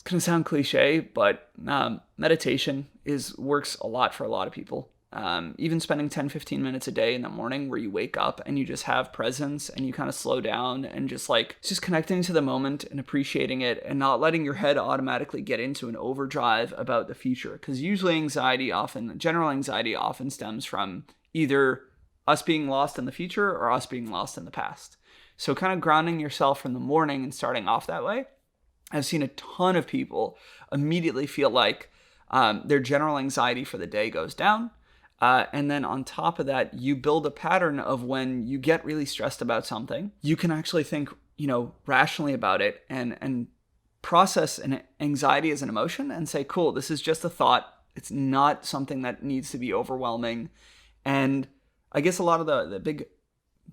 going to sound cliche, but meditation works a lot for a lot of people. Even spending 10-15 minutes a day in the morning where you wake up and you just have presence and you kind of slow down and just connecting to the moment and appreciating it and not letting your head automatically get into an overdrive about the future. Because usually general anxiety often stems from either us being lost in the future or us being lost in the past. So kind of grounding yourself from the morning and starting off that way. I've seen a ton of people immediately feel like their general anxiety for the day goes down. And then on top of that, you build a pattern of when you get really stressed about something, you can actually think, rationally about it and process an anxiety as an emotion and say, cool, this is just a thought. It's not something that needs to be overwhelming. And I guess a lot of the big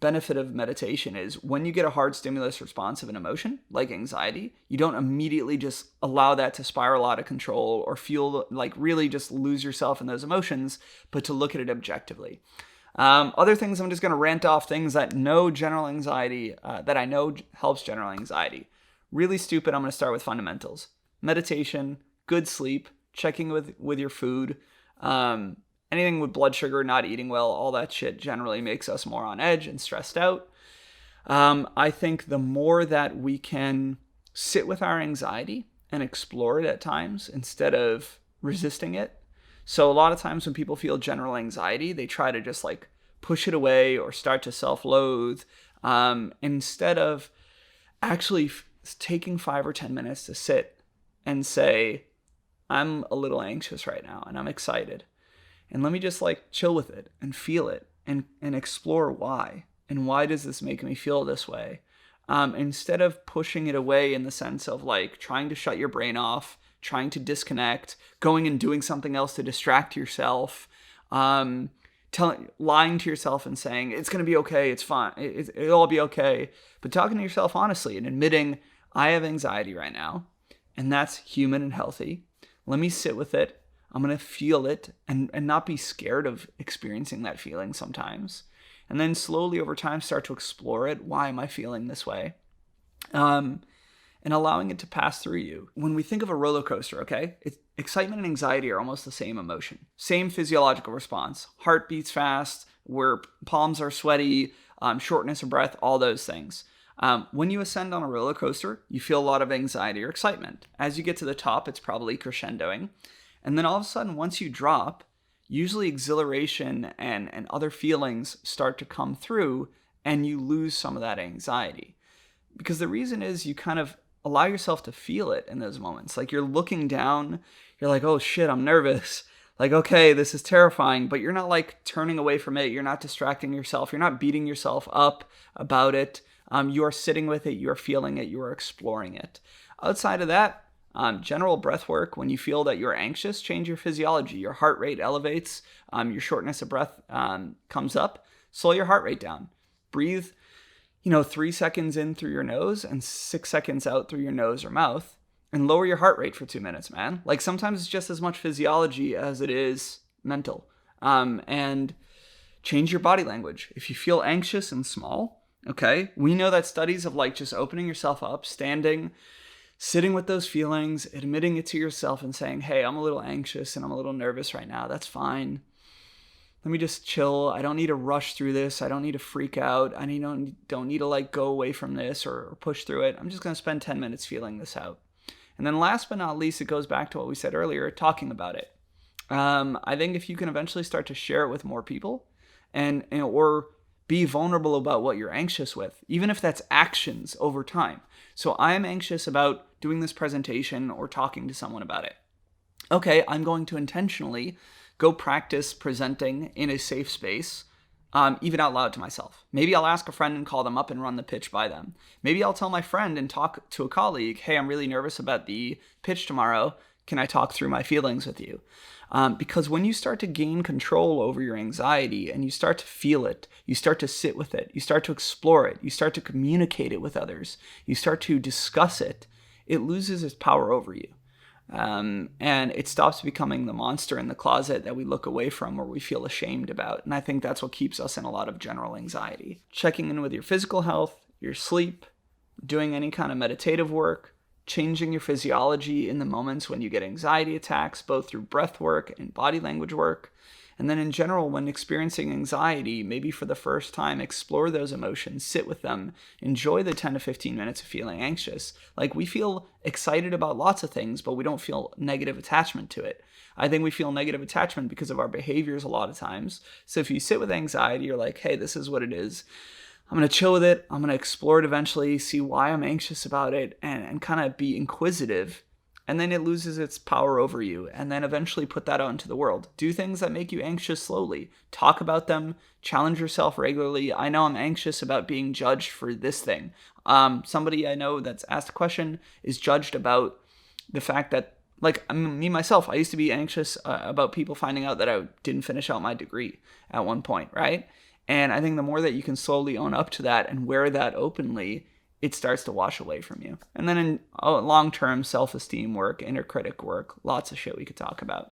benefit of meditation is when you get a hard stimulus response of an emotion like anxiety, you don't immediately just allow that to spiral out of control or feel like really just lose yourself in those emotions, but to look at it objectively. Other things, I'm just going to rant off things that that I know helps general anxiety. Really stupid. I'm going to start with fundamentals: meditation, good sleep, checking with your food, anything with blood sugar, not eating well, all that shit generally makes us more on edge and stressed out. I think the more that we can sit with our anxiety and explore it at times instead of resisting it. So a lot of times when people feel general anxiety, they try to just push it away or start to self-loathe instead of actually taking 5 or 10 minutes to sit and say, I'm a little anxious right now and I'm excited. And let me just chill with it and feel it and explore why. And why does this make me feel this way? Instead of pushing it away in the sense of trying to shut your brain off, trying to disconnect, going and doing something else to distract yourself, lying to yourself and saying, it's going to be okay, it's fine, it'll all be okay. But talking to yourself honestly and admitting, I have anxiety right now, and that's human and healthy. Let me sit with it. I'm going to feel it and not be scared of experiencing that feeling sometimes. And then slowly over time, start to explore it. Why am I feeling this way? And allowing it to pass through you. When we think of a roller coaster, okay, excitement and anxiety are almost the same emotion. Same physiological response. Heart beats fast, where palms are sweaty, shortness of breath, all those things. When you ascend on a roller coaster, you feel a lot of anxiety or excitement. As you get to the top, it's probably crescendoing. And then all of a sudden, once you drop, usually exhilaration and other feelings start to come through and you lose some of that anxiety. Because the reason is you kind of allow yourself to feel it in those moments. You're looking down, you're like, oh shit, I'm nervous. Okay, this is terrifying, but you're not turning away from it. You're not distracting yourself. You're not beating yourself up about it. You are sitting with it. You are feeling it. You are exploring it. Outside of that, general breath work, when you feel that you're anxious, change your physiology. Your heart rate elevates, your shortness of breath comes up. Slow your heart rate down. Breathe, 3 seconds in through your nose and 6 seconds out through your nose or mouth, and lower your heart rate for 2 minutes, man. Sometimes it's just as much physiology as it is mental. And change your body language. If you feel anxious and small, okay, we know that studies of just opening yourself up, standing, sitting with those feelings, admitting it to yourself and saying, hey, I'm a little anxious and I'm a little nervous right now. That's fine. Let me just chill. I don't need to rush through this. I don't need to freak out. I don't need to go away from this or push through it. I'm just going to spend 10 minutes feeling this out. And then last but not least, it goes back to what we said earlier, talking about it. I think if you can eventually start to share it with more people or be vulnerable about what you're anxious with, even if that's actions over time. So I'm anxious about doing this presentation or talking to someone about it. Okay, I'm going to intentionally go practice presenting in a safe space, even out loud to myself. Maybe I'll ask a friend and call them up and run the pitch by them. Maybe I'll tell my friend and talk to a colleague, hey, I'm really nervous about the pitch tomorrow. Can I talk through my feelings with you? Because when you start to gain control over your anxiety and you start to feel it, you start to sit with it, you start to explore it, you start to communicate it with others, you start to discuss it, it loses its power over you. And it stops becoming the monster in the closet that we look away from or we feel ashamed about. And I think that's what keeps us in a lot of general anxiety. Checking in with your physical health, your sleep, doing any kind of meditative work, changing your physiology in the moments when you get anxiety attacks, both through breath work and body language work. And then in general, when experiencing anxiety, maybe for the first time, explore those emotions, sit with them, enjoy the 10 to 15 minutes of feeling anxious. Like, we feel excited about lots of things, but we don't feel negative attachment to it. I think we feel negative attachment because of our behaviors a lot of times. So if you sit with anxiety, you're like, hey, this is what it is. I'm going to chill with it. I'm going to explore it eventually, see why I'm anxious about it, and kind of be inquisitive. And then it loses its power over you. And then eventually put that out into the world. Do things that make you anxious slowly. Talk about them. Challenge yourself regularly. I know I'm anxious about being judged for this thing. Somebody I know that's asked a question is judged about the fact that, like, me myself, I used to be anxious about people finding out that I didn't finish out my degree at one point, right? And I think the more that you can slowly own up to that and wear that openly, it starts to wash away from you. And then in long-term self-esteem work, inner critic work, lots of shit we could talk about.